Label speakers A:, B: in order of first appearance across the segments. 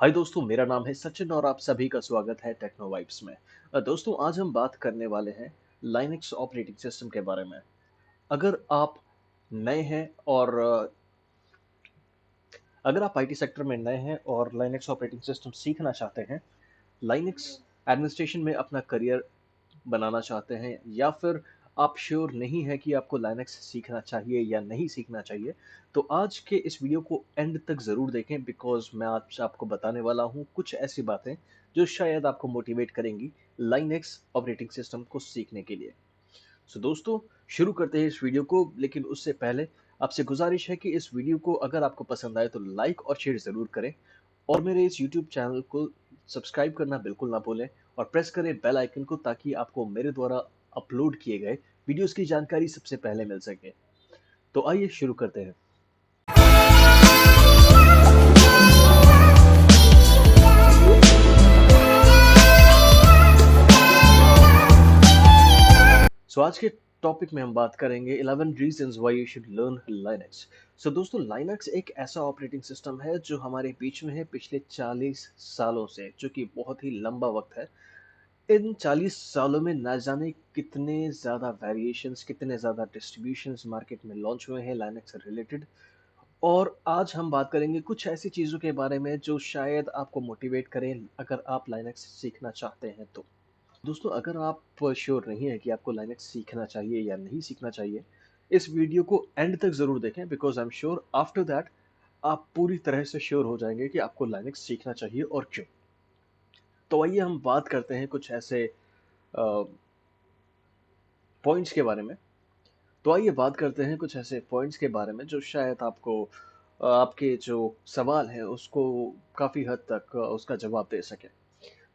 A: हाय दोस्तों, मेरा नाम है सचिन और आप सभी का स्वागत है टेक्नो वाइब्स में। दोस्तों, आज हम बात करने वाले हैं लाइनक्स ऑपरेटिंग सिस्टम के बारे में। अगर आप नए हैं और अगर आप आईटी सेक्टर में नए हैं और लाइनक्स ऑपरेटिंग सिस्टम सीखना चाहते हैं, लाइनक्स एडमिनिस्ट्रेशन में अपना करियर बनाना चाहते हैं, या फिर आप श्योर नहीं है कि आपको लाइनक्स सीखना चाहिए या नहीं सीखना चाहिए, तो आज के इस वीडियो को एंड तक ज़रूर देखें, बिकॉज मैं आज आपको बताने वाला हूं कुछ ऐसी बातें जो शायद आपको मोटिवेट करेंगी लाइनक्स ऑपरेटिंग सिस्टम को सीखने के लिए। सो दोस्तों, शुरू करते हैं इस वीडियो को, लेकिन उससे पहले आपसे गुजारिश है कि इस वीडियो को अगर आपको पसंद आए तो लाइक और शेयर ज़रूर करें, और मेरे इस यूट्यूब चैनल को सब्सक्राइब करना बिल्कुल ना भूलें, और प्रेस करें बेल आइकन को ताकि आपको मेरे द्वारा अपलोड किए गए वीडियोस की जानकारी सबसे पहले मिल सके। तो आइए शुरू करते हैं। आज के टॉपिक में हम बात करेंगे 11 reasons why you should learn Linux. दोस्तों, लाइनक्स एक ऐसा ऑपरेटिंग सिस्टम है जो हमारे बीच में है पिछले 40 सालों से, जो कि बहुत ही लंबा वक्त है। इन 40 सालों में ना जाने कितने ज़्यादा वेरिएशंस, कितने ज़्यादा डिस्ट्रीब्यूशंस मार्केट में लॉन्च हुए हैं लाइनक्स से रिलेटेड। और आज हम बात करेंगे कुछ ऐसी चीज़ों के बारे में जो शायद आपको मोटिवेट करें अगर आप लाइनक्स सीखना चाहते हैं तो। दोस्तों, अगर आप श्योर नहीं है कि आपको लाइनक्स सीखना चाहिए या नहीं सीखना चाहिए, इस वीडियो को एंड तक ज़रूर देखें, because I am sure after that आप पूरी तरह से श्योर हो जाएंगे कि आपको लाइनक्स सीखना चाहिए और क्यों। तो आइए हम बात करते हैं कुछ ऐसे पॉइंट्स के बारे में। तो आइए बात करते हैं कुछ ऐसे पॉइंट्स के बारे में जो शायद आपको आपके जो सवाल है उसको काफ़ी हद तक उसका जवाब दे सके।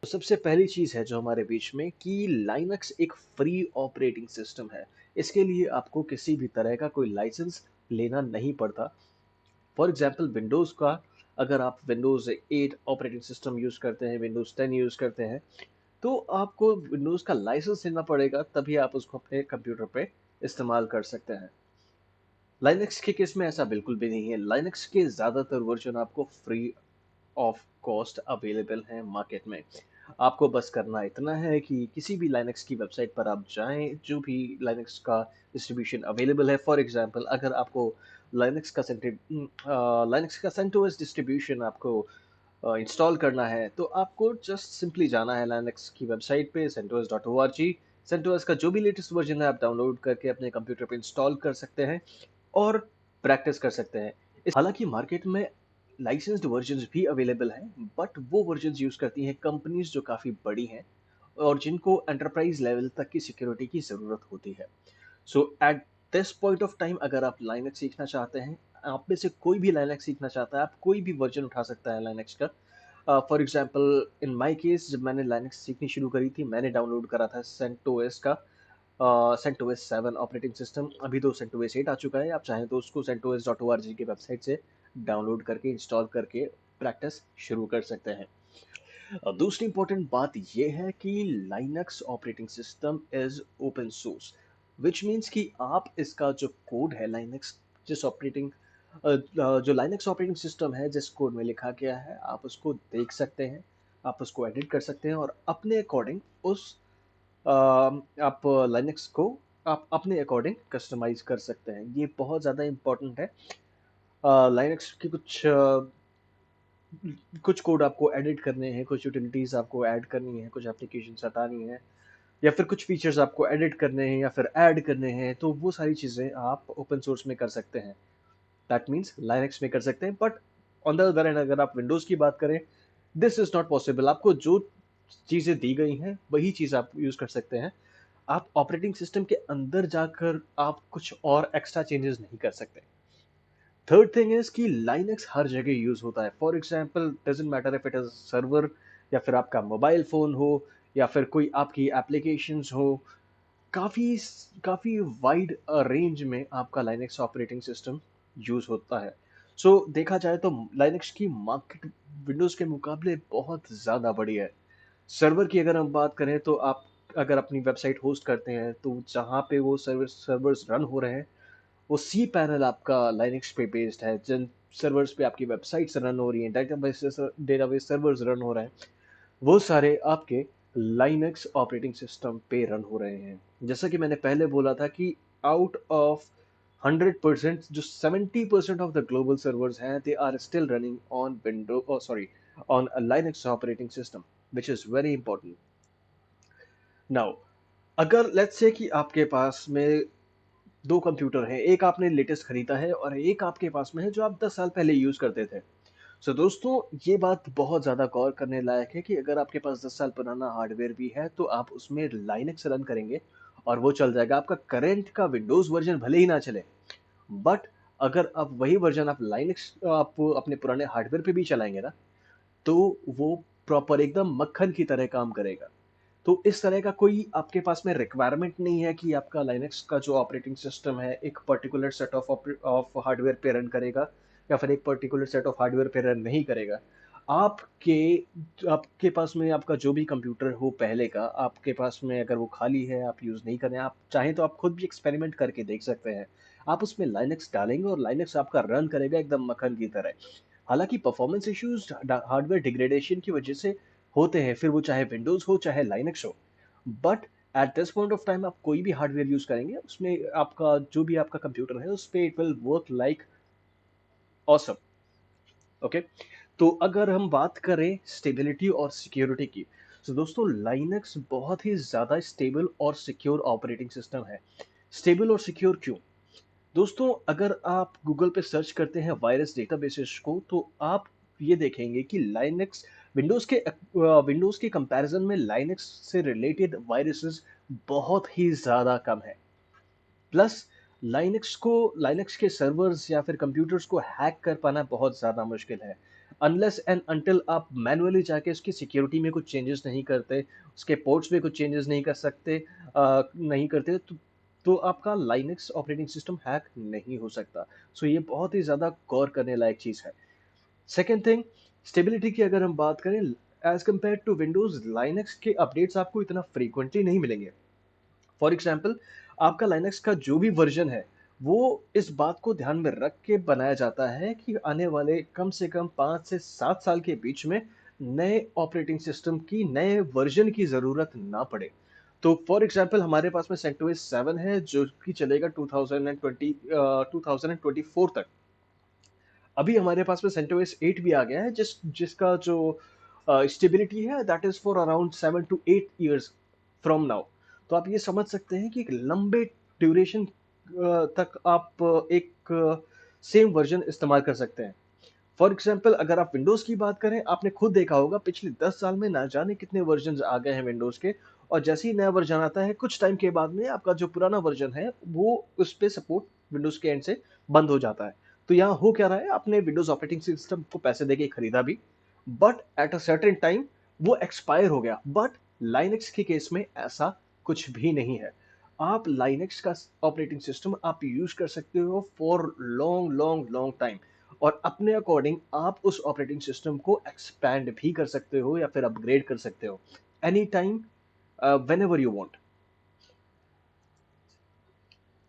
A: तो सबसे पहली चीज़ है जो हमारे बीच में कि लाइनक्स एक फ्री ऑपरेटिंग सिस्टम है। इसके लिए आपको किसी भी तरह का कोई लाइसेंस लेना नहीं पड़ता। फॉर एग्जांपल, विंडोज़ का अगर आप विंडोज़ 8 ऑपरेटिंग सिस्टम यूज़ करते हैं, विंडोज़ 10 यूज़ करते हैं, तो आपको विंडोज़ का लाइसेंस लेना पड़ेगा, तभी आप उसको अपने कंप्यूटर पे इस्तेमाल कर सकते हैं। लाइनक्स के केस में ऐसा बिल्कुल भी नहीं है। लाइनक्स के ज़्यादातर वर्जन आपको फ्री ऑफ कॉस्ट अवेलेबल हैं मार्केट में। आपको बस करना इतना है कि किसी भी लाइनक्स की वेबसाइट पर आप जाएँ, जो भी लाइनक्स का डिस्ट्रीब्यूशन अवेलेबल है। फॉर एग्ज़ाम्पल, अगर आपको लाइनक्स का सेंटोस डिस्ट्रीब्यूशन आपको इंस्टॉल करना है, तो आपको जस्ट सिंपली जाना है लाइनक्स की वेबसाइट पे centos.org। सेंटोस का जो भी लेटेस्ट वर्जन है आप डाउनलोड करके अपने कंप्यूटर पे इंस्टॉल कर सकते हैं और प्रैक्टिस कर सकते हैं। हालांकि मार्केट में लाइसेंस्ड वर्जन्स भी अवेलेबल हैं, बट वो वर्जन्स यूज़ करती हैं कंपनीज जो काफ़ी बड़ी हैं और जिनको एंटरप्राइज लेवल तक की सिक्योरिटी की ज़रूरत होती है। So at this point of time, अगर आप लाइनक्स सीखना चाहते हैं, आप में से कोई भी लाइनक्स सीखना चाहता है, आप कोई भी वर्जन उठा सकता है लाइनक्स का। For example, in my case, जब मैंने लाइनक्स सीखनी शुरू करी थी, मैंने डाउनलोड करा था सेंटोस का CentOS 7 ऑपरेटिंग सिस्टम। अभी तो CentOS 8 आ चुका है। आप चाहें तो उसको centos.org की वेबसाइट से डाउनलोड करके इंस्टॉल करके प्रैक्टिस शुरू कर सकते हैं। दूसरी इंपॉर्टेंट बात यह है कि Linux operating system is open source, which means कि आप इसका जो कोड है लाइनक्स, जिस ऑपरेटिंग जो लाइनक्स ऑपरेटिंग सिस्टम है, जिस कोड में लिखा गया है, आप उसको देख सकते हैं, आप उसको एडिट कर सकते हैं और अपने अकॉर्डिंग उस आप लाइनक्स को आप अपने अकॉर्डिंग कस्टमाइज कर सकते हैं। ये बहुत ज़्यादा इम्पोर्टेंट है। लाइनक्स की कुछ कोड आपको एडिट करने हैं, कुछ यूटिलिटीज़ आपको ऐड करनी है, कुछ एप्लीकेशंस हटानी है, या फिर कुछ फीचर्स आपको एडिट करने हैं या फिर ऐड करने हैं, तो वो सारी चीज़ें आप ओपन सोर्स में कर सकते हैं। दैट मीन्स लाइनक्स में कर सकते हैं। But on the other hand, अगर आप विंडोज़ की बात करें, दिस इज़ नॉट पॉसिबल। आपको जो चीज़ें दी गई हैं वही चीज़ आप यूज़ कर सकते हैं। आप ऑपरेटिंग सिस्टम के अंदर जाकर आप कुछ और एक्स्ट्रा चेंजेस नहीं कर सकते। थर्ड थिंग इज कि लाइनक्स हर जगह यूज होता है। For example, doesn't matter if it is server, या फिर आपका मोबाइल फोन हो, या फिर कोई आपकी एप्लीकेशंस हो, काफ़ी काफ़ी वाइड रेंज में आपका लाइनक्स ऑपरेटिंग सिस्टम यूज होता है। देखा जाए तो लाइनक्स की मार्केट विंडोज़ के मुकाबले बहुत ज़्यादा बड़ी है। सर्वर की अगर हम बात करें, तो आप अगर अपनी वेबसाइट होस्ट करते हैं, तो जहाँ पे वो सर्वर्स रन हो रहे हैं, वो सी पैनल आपका लाइनक्स पे बेस्ड है। जिन सर्वर्स पे आपकी वेबसाइट्स रन हो रही हैं, डेटाबेस सर्वर्स रन हो रहे हैं, वो सारे आपके लाइनक्स ऑपरेटिंग सिस्टम पे रन हो रहे हैं। जैसा कि मैंने पहले बोला था कि आउट ऑफ 100% जो 70% ऑफ द ग्लोबल सर्वर्स हैं, they are still running on window sorry on Linux operating system, which is very important. Now अगर लेट्स से कि आपके पास में दो कंप्यूटर हैं, एक आपने लेटेस्ट खरीदा है और एक आपके पास में है जो आप 10 साल पहले यूज करते थे। सो दोस्तों, ये बात बहुत ज़्यादा गौर करने लायक है कि अगर आपके पास 10 साल पुराना हार्डवेयर भी है तो आप उसमें लाइनक्स रन करेंगे और वो चल जाएगा। आपका करंट का विंडोज़ वर्जन भले ही ना चले, बट अगर आप वही वर्जन आप लाइनक्स आप अपने पुराने हार्डवेयर पे भी चलाएंगे ना, तो वो प्रॉपर एकदम मक्खन की तरह काम करेगा। तो इस तरह का कोई आपके पास में रिक्वायरमेंट नहीं है कि आपका लाइनक्स का जो ऑपरेटिंग सिस्टम है एक particular set of of hardware पे रन करेगा या फिर एक पर्टिकुलर सेट ऑफ हार्डवेयर पे रन नहीं करेगा। आपके आपके पास में आपका जो भी कंप्यूटर हो पहले का, आपके पास में अगर वो खाली है, आप यूज़ नहीं कर रहे हैं, आप चाहें तो आप खुद भी एक्सपेरिमेंट करके देख सकते हैं। आप उसमें लाइनक्स डालेंगे और लाइनक्स आपका रन करेगा एकदम मक्खन की तरह। हालांकि परफॉर्मेंस इश्यूज हार्डवेयर डिग्रेडेशन की वजह से होते हैं, फिर वो चाहे विंडोज हो चाहे लाइनक्स हो, but at this point of time आप कोई भी हार्डवेयर यूज करेंगे उसमें आपका जो भी आपका कंप्यूटर है उस पे it will work like awesome. Okay, तो अगर हम बात करें स्टेबिलिटी और सिक्योरिटी की, तो दोस्तों लाइनक्स बहुत ही ज़्यादा स्टेबल और सिक्योर ऑपरेटिंग सिस्टम है। स्टेबल और सिक्योर क्यों? दोस्तों, अगर आप गूगल पे सर्च करते हैं वायरस डेटाबेसेस को, तो आप ये देखेंगे कि लाइनक्स विंडोज़ के कंपैरिजन में लाइनक्स से रिलेटेड वायरसेस बहुत ही ज़्यादा कम है। प्लस लाइनक्स के सर्वर्स या फिर कंप्यूटर्स को हैक कर पाना बहुत ज़्यादा मुश्किल है। अनलेस एंड अनटिल आप मैन्युअली जाके उसकी सिक्योरिटी में कुछ चेंजेस नहीं करते, उसके पोर्ट्स में कुछ चेंजेस नहीं कर सकते, नहीं करते, तो आपका लाइनक्स ऑपरेटिंग सिस्टम हैक नहीं हो सकता। सो ये बहुत ही ज़्यादा गौर करने लायक चीज़ है। सेकेंड थिंग, स्टेबिलिटी की अगर हम बात करें, as compare to Windows, Linux के अपडेट्स आपको इतना फ्रीक्वेंटली नहीं मिलेंगे। फॉर एग्जाम्पल, आपका लाइनक्स का जो भी वर्जन है वो इस बात को ध्यान में रख के बनाया जाता है कि आने वाले कम से कम 5 से 7 साल के बीच में नए ऑपरेटिंग सिस्टम की नए वर्जन की ज़रूरत ना पड़े। तो फॉर एग्जाम्पल, हमारे पास में सेंटोस 7 है जो कि चलेगा 2024 तक। अभी हमारे पास में CentOS 8 भी आ गया है जिसका जो स्टेबिलिटी है that is for around 7 to 8 years from now. तो आप ये समझ सकते हैं कि एक लंबे ड्यूरेशन तक आप एक सेम वर्जन इस्तेमाल कर सकते हैं। फॉर एग्जाम्पल, अगर आप विंडोज की बात करें, आपने खुद देखा होगा पिछले 10 साल में ना जाने कितने वर्जन आ गए हैं विंडोज के, और जैसे ही नया वर्जन आता है कुछ टाइम के बाद में आपका जो पुराना वर्जन है वो उस पे सपोर्ट विंडोज के एंड से बंद हो जाता है। तो यहाँ हो क्या रहा है, आपने विंडोज ऑपरेटिंग सिस्टम को पैसे देके खरीदा भी, but at a certain time वो एक्सपायर हो गया। बट लाइनक्स के केस में ऐसा कुछ भी नहीं है। आप लाइनक्स का ऑपरेटिंग सिस्टम आप यूज कर सकते हो for long long long time, और अपने अकॉर्डिंग आप उस ऑपरेटिंग सिस्टम को एक्सपैंड भी कर सकते हो या फिर अपग्रेड कर सकते हो any time, when ever you want.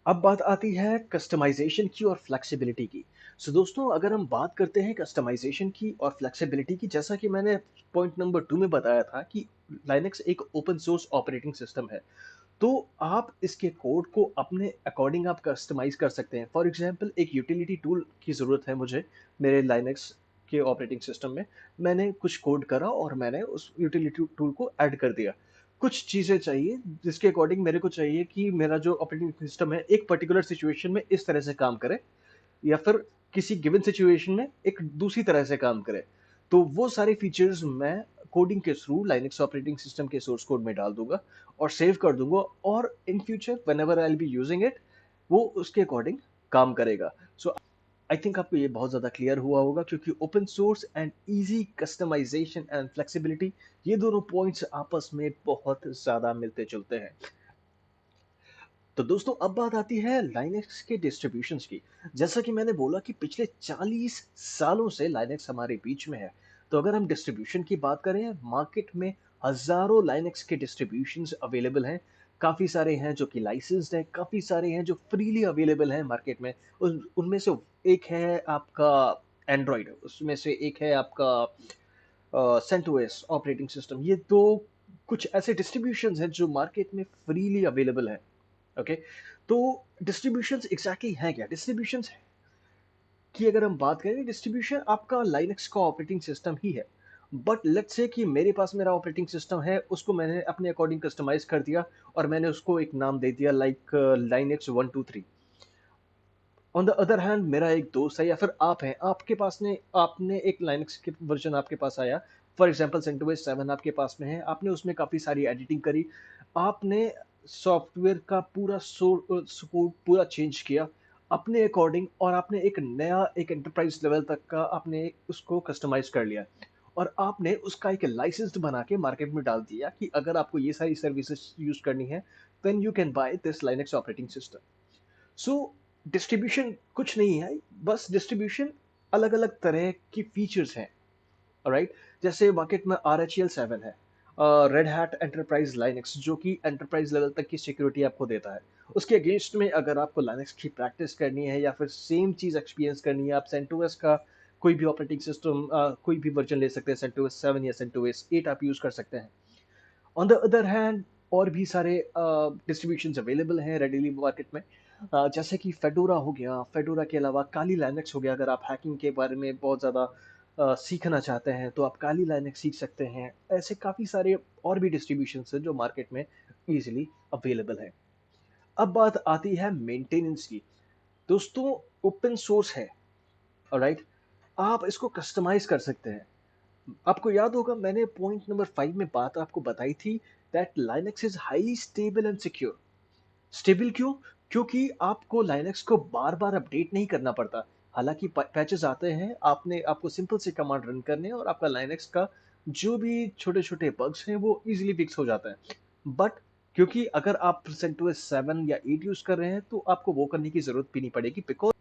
A: अब बात आती है कस्टमाइजेशन की और फ्लेक्सिबिलिटी की। सो दोस्तों, अगर हम बात करते हैं कस्टमाइजेशन की और फ्लेक्सिबिलिटी की, जैसा कि मैंने पॉइंट नंबर 2 में बताया था कि लाइनक्स एक ओपन सोर्स ऑपरेटिंग सिस्टम है, तो आप इसके कोड को अपने अकॉर्डिंग आप कस्टमाइज कर सकते हैं। फॉर एग्जांपल, एक यूटिलिटी टूल की ज़रूरत है मुझे मेरे लाइनक्स के ऑपरेटिंग सिस्टम में। मैंने कुछ कोड करा और मैंने उस यूटिलिटी टूल को ऐड कर दिया। कुछ चीज़ें चाहिए जिसके अकॉर्डिंग मेरे को चाहिए कि मेरा जो ऑपरेटिंग सिस्टम है एक पर्टिकुलर सिचुएशन में इस तरह से काम करे, या फिर किसी गिवन सिचुएशन में एक दूसरी तरह से काम करे। तो वो सारे फीचर्स मैं कोडिंग के थ्रू लाइनक्स ऑपरेटिंग सिस्टम के सोर्स कोड में डाल दूंगा और सेव कर दूंगा, और in future whenever I will be using it वो उसके अकॉर्डिंग काम करेगा। सो आई थिंक आपको ये बहुत ज़्यादा क्लियर हुआ होगा, क्योंकि open source and easy customisation and flexibility, ये दोनों पॉइंट्स आपस में बहुत ज़्यादा मिलते जुलते हैं। तो दोस्तों, अब बात आती है लाइनक्स के डिस्ट्रीब्यूशंस की। जैसा कि मैंने बोला कि पिछले 40 सालों से लाइनक्स हमारे बीच में है। तो अगर हम डिस्ट्रीब्यूशन की बात करें, मार्केट में हजारों लाइनक्स के डिस्ट्रीब्यूशंस अवेलेबल हैं। काफ़ी सारे हैं जो कि लाइसेंस्ड हैं, काफ़ी सारे हैं जो फ्रीली अवेलेबल हैं मार्केट में। उनमें से एक है आपका एंड्रॉयड, उसमें से एक है आपका सेंटोस ऑपरेटिंग सिस्टम। ये दो कुछ ऐसे डिस्ट्रीब्यूशंस हैं जो मार्केट में फ्रीली अवेलेबल है। ओके, तो डिस्ट्रीब्यूशंस एग्जैक्टली हैं क्या? डिस्ट्रीब्यूशंस की अगर हम बात करें, डिस्ट्रीब्यूशन आपका लाइनक्स का ऑपरेटिंग सिस्टम ही है। बट लेट्स से कि मेरे पास मेरा ऑपरेटिंग सिस्टम है, उसको मैंने अपने अकॉर्डिंग कस्टमाइज कर दिया और मैंने उसको एक नाम दे दिया like Linux 123। On the other hand मेरा एक दोस्त है या फिर आप हैं, आपके पास ने आपने एक लाइनक्स के वर्जन आपके पास आया, फॉर एग्जांपल सेंटोस 7 आपके पास में है, आपने उसमें काफ़ी सारी एडिटिंग करी, आपने सॉफ्टवेयर का पूरा सपोर्ट पूरा चेंज किया अपने अकॉर्डिंग, और आपने एक नया एक एंटरप्राइज लेवल तक का आपने उसको कस्टमाइज कर लिया, और आपने उसका एक लाइसेंस बना के मार्केट में डाल दिया कि अगर आपको ये सारी सर्विसेज यूज करनी है then you can buy this Linux operating system. So distribution कुछ नहीं है, बस डिस्ट्रीब्यूशन अलग अलग तरह की फीचर्स हैं। राइट, जैसे मार्केट में RHEL 7 है, रेड हैट एंटरप्राइज लाइनक्स, जो कि एंटरप्राइज लेवल तक की सिक्योरिटी आपको देता है। उसके अगेंस्ट में अगर आपको लाइनक्स की प्रैक्टिस करनी है या फिर सेम चीज एक्सपीरियंस करनी है, आप सेंटोस का कोई भी ऑपरेटिंग सिस्टम कोई भी वर्जन ले सकते हैं, सेंटोस 7 या सेंटोस 8 आप यूज कर सकते हैं। ऑन द अदर हैंड और भी सारे डिस्ट्रीब्यूशंस अवेलेबल हैं रेडिली मार्केट में, जैसे कि फेडोरा हो गया, फेडोरा के अलावा काली लाइनक्स हो गया। अगर आप हैकिंग के बारे में बहुत ज़्यादा सीखना चाहते हैं तो आप काली लाइनक्स सीख सकते हैं। ऐसे काफ़ी सारे और भी डिस्ट्रीब्यूशंस हैं जो मार्केट में ईजिली अवेलेबल है। अब बात आती है मेंटेनेंस की। दोस्तों, ओपन सोर्स है, राइट, आप इसको कस्टमाइज कर सकते हैं। आपको याद होगा मैंने पॉइंट नंबर 5 में बात आपको बताई थी that Linux is highly stable and secure. Stable क्यों? क्योंकि आपको लाइनक्स को बार बार अपडेट नहीं करना पड़ता। हालांकि पैचेस आते हैं, आपने आपको सिंपल से कमांड रन करने हैं और आपका लाइनक्स का जो भी छोटे छोटे बग्स हैं वो इजीली फिक्स हो जाता है। बट क्योंकि अगर आप CentOS 7 या 8 यूज कर रहे हैं तो आपको वो करने की जरूरत भी नहीं पड़ेगी, बिकॉज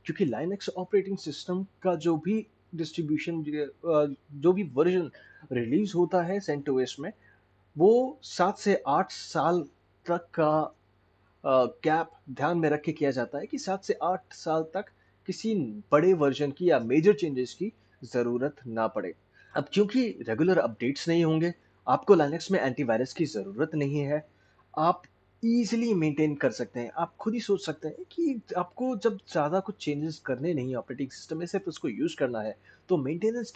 A: क्योंकि लाइनक्स ऑपरेटिंग सिस्टम का जो भी डिस्ट्रीब्यूशन जो भी वर्जन रिलीज होता है सेंटोस में, वो 7 से 8 साल तक का गैप ध्यान में रख के किया जाता है कि 7 से 8 साल तक किसी बड़े वर्जन की या मेजर चेंजेस की जरूरत ना पड़े। अब क्योंकि रेगुलर अपडेट्स नहीं होंगे, आपको लाइनक्स में एंटीवायरस की ज़रूरत नहीं है। आप इजीली मेंटेन कर सकते हैं। आप खुद ही सोच सकते हैं कि आपको जब ज़्यादा कुछ चेंजेस करने नहीं है ऑपरेटिंग सिस्टम में, सिर्फ उसको यूज़ करना है, तो मेंटेनेंस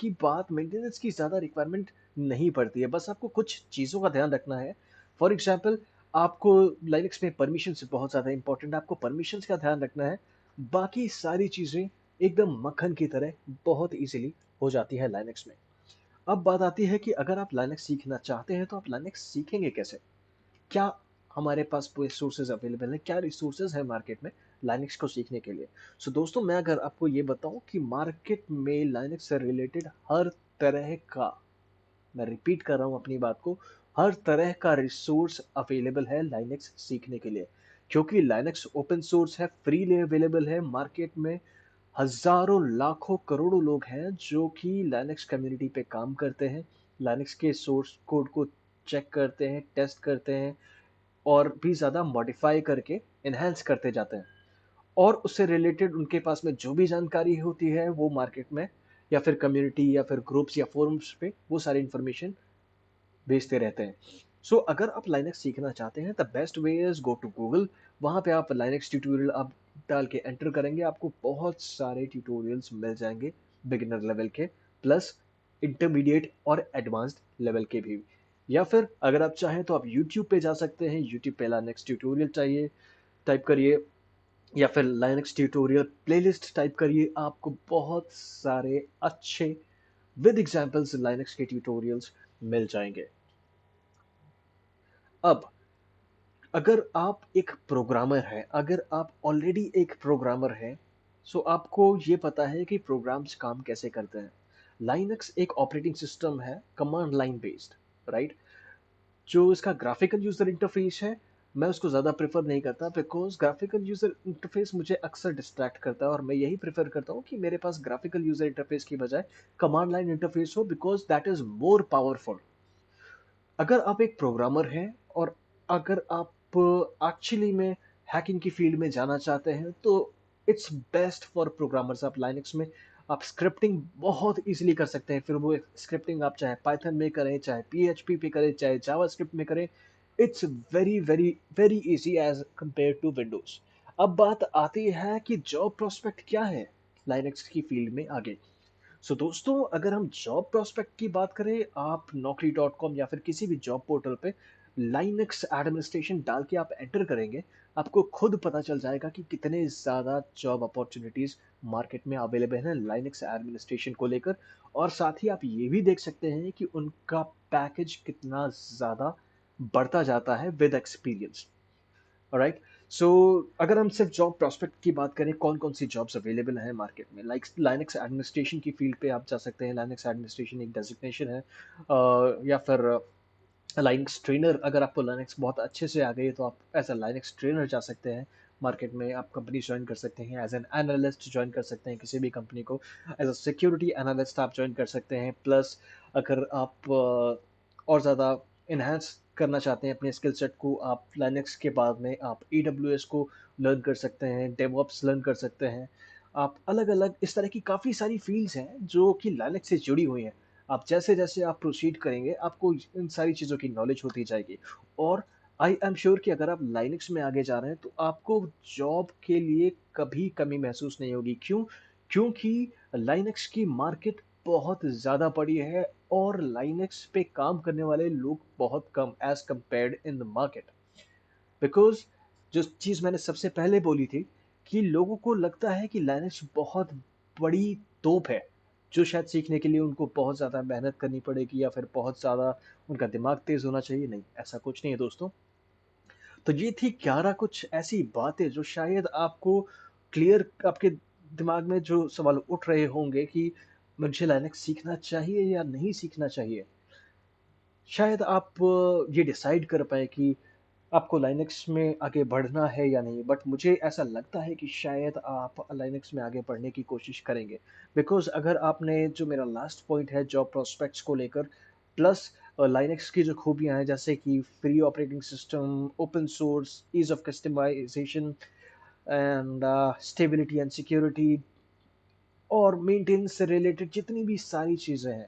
A: की ज़्यादा रिक्वायरमेंट नहीं पड़ती है। बस आपको कुछ चीज़ों का ध्यान रखना है। फॉर एग्जाम्पल, आपको लाइनक्स में परमिशंस बहुत ज़्यादा इंपॉर्टेंट है, आपको परमिशंस का ध्यान रखना है। बाकी सारी चीज़ें एकदम मक्खन की तरह बहुत ईजिली हो जाती है लाइनक्स में। अब बात आती है कि अगर आप लाइनक्स सीखना चाहते हैं तो आप लाइनक्स सीखेंगे कैसे? क्या हमारे पास पूरे सोर्सेज अवेलेबल हैं? क्या रिसोर्सेज है मार्केट में लाइनक्स को सीखने के लिए? सो दोस्तों, मैं अगर आपको ये बताऊं कि मार्केट में लाइनक्स से रिलेटेड हर तरह का, मैं रिपीट कर रहा हूं अपनी बात को, हर तरह का रिसोर्स अवेलेबल है लाइनक्स सीखने के लिए। क्योंकि लाइनक्स ओपन सोर्स है, फ्रीली अवेलेबल है मार्केट में। हजारों लाखों करोड़ों लोग हैं जो कि लाइनक्स कम्युनिटी पे काम करते हैं, लाइनक्स के सोर्स कोड को चेक करते हैं, टेस्ट करते हैं, और भी ज़्यादा मॉडिफाई करके इन्हेंस करते जाते हैं। और उससे रिलेटेड उनके पास में जो भी जानकारी होती है वो मार्केट में या फिर कम्युनिटी या फिर ग्रुप्स या फोरम्स पे वो सारी इंफॉर्मेशन भेजते रहते हैं। सो अगर आप लाइनक्स सीखना चाहते हैं the best way is go to Google. वहाँ पे आप लाइनक्स ट्यूटोरियल आप डाल के एंटर करेंगे, आपको बहुत सारे ट्यूटोरियल्स मिल जाएंगे, बिगिनर लेवल के, प्लस इंटरमीडिएट और एडवांस्ड लेवल के भी। या फिर अगर आप चाहें तो आप यूट्यूब पे जा सकते हैं, यूट्यूब पे लाइनक्स ट्यूटोरियल चाहिए टाइप करिए, या फिर लाइनक्स ट्यूटोरियल प्लेलिस्ट टाइप करिए, आपको बहुत सारे अच्छे विद एग्जांपल्स लाइनक्स के ट्यूटोरियल्स मिल जाएंगे। अब अगर आप एक प्रोग्रामर हैं, अगर आप ऑलरेडी एक प्रोग्रामर हैं, सो आपको ये पता है कि प्रोग्राम्स काम कैसे करते हैं। लाइनक्स एक ऑपरेटिंग सिस्टम है कमांड लाइन बेस्ड, राइट। जो इसका ग्राफिकल यूजर इंटरफेस है, मैं उसको ज़्यादा प्रेफर नहीं करता, बिकॉज ग्राफिकल यूजर इंटरफेस मुझे अक्सर डिस्ट्रैक्ट करता है, और मैं यही प्रेफर करता हूँ कि मेरे पास ग्राफिकल यूजर इंटरफेस की बजाय कमांड लाइन इंटरफेस हो, because that is more powerful. अगर आप एक प्रोग्रामर हैं और अगर आप एक्चुअली में हैकिंग की फील्ड में जाना चाहते हैं तो इट्स बेस्ट फॉर प्रोग्रामर्स। आप लाइनक्स में आप स्क्रिप्टिंग बहुत ईज़िली कर सकते हैं। फिर वो स्क्रिप्टिंग आप चाहे पाइथन में करें, चाहे पीएचपी पे करें, चाहे जावास्क्रिप्ट में करें, it's very, very, very easy as compared to Windows. अब बात आती है कि जॉब प्रोस्पेक्ट क्या है लाइनक्स की फील्ड में आगे। सो दोस्तों, अगर हम जॉब प्रोस्पेक्ट की बात करें, आप नौकरी डॉट कॉम या फिर किसी भी जॉब पोर्टल पे लाइनक्स एडमिनिस्ट्रेशन डाल के आप एंटर करेंगे, आपको खुद पता चल जाएगा कि कितने ज़्यादा जॉब अपॉर्चुनिटीज़ मार्केट में अवेलेबल हैं लाइनक्स एडमिनिस्ट्रेशन को लेकर। और साथ ही आप ये भी देख सकते हैं कि उनका पैकेज कितना ज़्यादा बढ़ता जाता है विद एक्सपीरियंस। ऑलराइट। सो अगर हम सिर्फ जॉब प्रोस्पेक्ट की बात करें, कौन कौन सी जॉब्स अवेलेबल हैं मार्केट में, लाइक लाइनक्स एडमिनिस्ट्रेशन की फील्ड पे आप जा सकते हैं। लाइनक्स एडमिनिस्ट्रेशन एक डेजिग्नेशन है, या फिर लाइनक्स ट्रेनर। अगर आपको लाइनक्स बहुत अच्छे से आ गई है तो आप एज अ लाइनक्स ट्रेनर जा सकते हैं। मार्केट में आप कंपनी ज्वाइन कर सकते हैं, एज एन एनालिस्ट ज्वाइन कर सकते हैं किसी भी कंपनी को। एज अ सिक्योरिटी एनालिस्ट आप ज्वाइन कर सकते हैं। प्लस अगर आप और ज़्यादा इन्हांस करना चाहते हैं अपने स्किल सेट को, आप लाइनक्स के बाद में आप AWS को लर्न कर सकते हैं, डेवऑप्स लर्न कर सकते हैं। आप अलग अलग इस तरह की काफ़ी सारी फील्ड्स हैं जो कि लाइनक्स से जुड़ी हुई हैं। आप जैसे-जैसे आप प्रोसीड करेंगे, आपको इन सारी चीज़ों की नॉलेज होती जाएगी। और आई एम श्योर कि अगर आप लाइनक्स में आगे जा रहे हैं, तो आपको जॉब के लिए कभी कमी महसूस नहीं होगी। क्यों? क्योंकि लाइनक्स की मार्केट बहुत ज़्यादा बड़ी है और लाइनक्स पे काम करने वाले लोग बहुत कम as compared in the market. Because जो चीज़ मैंने सबसे पहले बोली थी कि लोगों को लगता है कि लाइनक्स बहुत बड़ी तोप है, जो शायद सीखने के लिए उनको बहुत ज़्यादा मेहनत करनी पड़ेगी या फिर बहुत ज़्यादा उनका दिमाग तेज़ होना चाहिए। नहीं, ऐसा कुछ नहीं है दोस्तों। तो ये थी 11 कुछ ऐसी बातें जो शायद आपको क्लियर, आपके दिमाग में जो सवाल उठ रहे होंगे कि मुझे लाइनक्स सीखना चाहिए या नहीं सीखना चाहिए। शायद आप ये डिसाइड कर पाएँ कि आपको लाइनक्स में आगे बढ़ना है या नहीं, बट मुझे ऐसा लगता है कि शायद आप लाइनक्स में आगे बढ़ने की कोशिश करेंगे। बिकॉज़ अगर आपने जो मेरा लास्ट पॉइंट है जॉब प्रोस्पेक्ट्स को लेकर, प्लस लाइनक्स की जो खूबियाँ हैं जैसे कि free operating system, open source, ease of customisation and stability and security और मेंटेनेंस से रिलेटेड जितनी भी सारी चीज़ें हैं,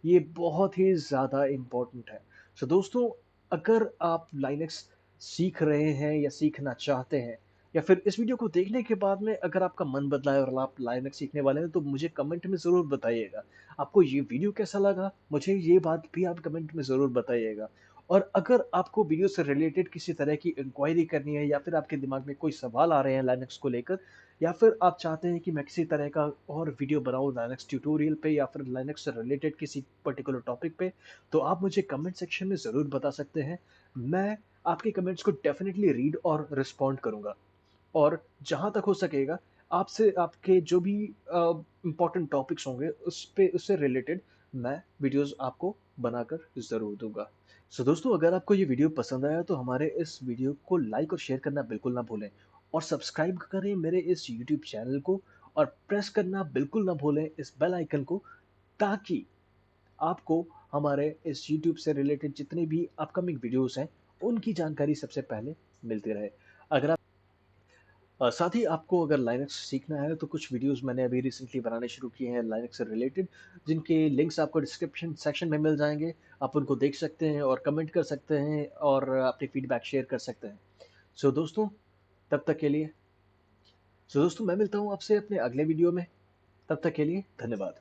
A: ये बहुत ही ज़्यादा इम्पोर्टेंट है। सो दोस्तों, अगर आप लाइनक्स सीख रहे हैं या सीखना चाहते हैं, या फिर इस वीडियो को देखने के बाद में अगर आपका मन बदला है और आप लाइनक्स सीखने वाले हैं, तो मुझे कमेंट में ज़रूर बताइएगा। आपको ये वीडियो कैसा लगा? मुझे ये बात भी आप कमेंट में ज़रूर बताइएगा। और अगर आपको वीडियो से रिलेटेड किसी तरह की इंक्वायरी करनी है या फिर आपके दिमाग में कोई सवाल आ रहे हैं लाइनक्स को लेकर, या फिर आप चाहते हैं कि मैं किसी तरह का और वीडियो बनाऊँ लाइनक्स ट्यूटोरियल पे या फिर लाइनक्स से रिलेटेड किसी पर्टिकुलर टॉपिक पे, तो आप मुझे कमेंट सेक्शन में ज़रूर बता सकते हैं। मैं आपके कमेंट्स को डेफ़िनिटली रीड और रिस्पॉन्ड करूँगा। और जहाँ तक हो सकेगा, आपसे आपके जो भी इम्पोर्टेंट टॉपिक्स होंगे उस पे उससे रिलेटेड मैं वीडियोज़ आपको बनाकर ज़रूर दूँगा। सो दोस्तों, अगर आपको ये वीडियो पसंद आया तो हमारे इस वीडियो को लाइक और शेयर करना बिल्कुल ना भूलें। और सब्सक्राइब करें मेरे इस यूट्यूब चैनल को, और प्रेस करना बिल्कुल ना भूलें इस बेल आइकन को, ताकि आपको हमारे इस यूट्यूब से रिलेटेड जितने भी अपकमिंग वीडियोज़ हैं, उनकी जानकारी सबसे पहले मिलती रहे। अगर आप साथ ही आपको अगर लाइनक्स सीखना है तो कुछ वीडियोस मैंने अभी रिसेंटली बनाने शुरू किए हैं लाइनक्स से रिलेटेड, जिनके लिंक्स आपको डिस्क्रिप्शन सेक्शन में मिल जाएंगे। आप उनको देख सकते हैं और कमेंट कर सकते हैं और अपनी फीडबैक शेयर कर सकते हैं। सो दोस्तों, तब तक के लिए, मैं मिलता हूँ आपसे अपने अगले वीडियो में। तब तक के लिए धन्यवाद।